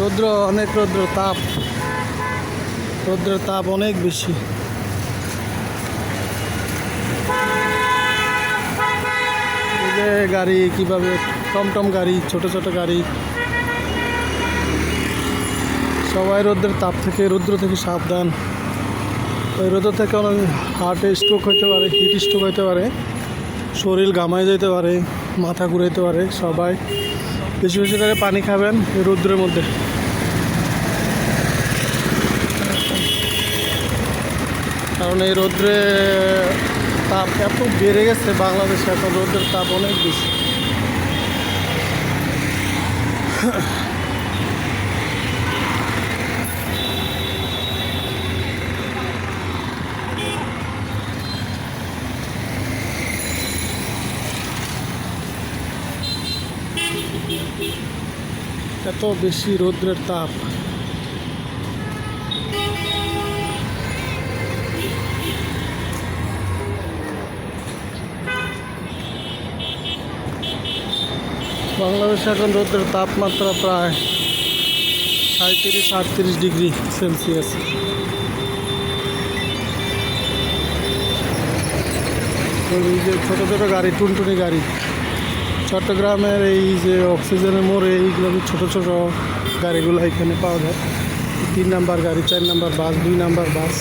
রৌদ্র অনেক তাপ, রৌদ্রের তাপ অনেক বেশি। এই যে গাড়ি কিভাবে, টমটম গাড়ি, ছোট ছোট গাড়ি, সবাই রৌদ্রের তাপ থেকে, রৌদ্র থেকে সাবধান। ওই রৌদ্র থেকে অনেক হার্টে স্ট্রোক হইতে পারে, হিট স্ট্রোক হইতে পারে, শরীর ঘামায় যেতে পারে, মাথা ঘুরাইতে পারে। সবাই বেশি বেশি করে পানি খাবেন এই রৌদ্রের মধ্যে। কারণ এই রৌদ্রে তাপ এত বেড়ে গেছে বাংলাদেশে, এখন রৌদ্রের তাপ অনেক বেশি। এত বেশি রৌদ্রের তাপ। বাংলাদেশে এখন রৌদ্রের তাপমাত্রা প্রায় 37-38 ডিগ্রি সেলসিয়াস। এই যে ছোটো ছোটো গাড়ি, টুনটুনি গাড়ি, চট্টগ্রামের এই যে অক্সিজেনের মোড়ে এইগুলো ছোটো ছোটো গাড়িগুলো এখানে পাওয়া যায়। 3 নাম্বার গাড়ি, 4 নাম্বার বাস, 2 নাম্বার বাস।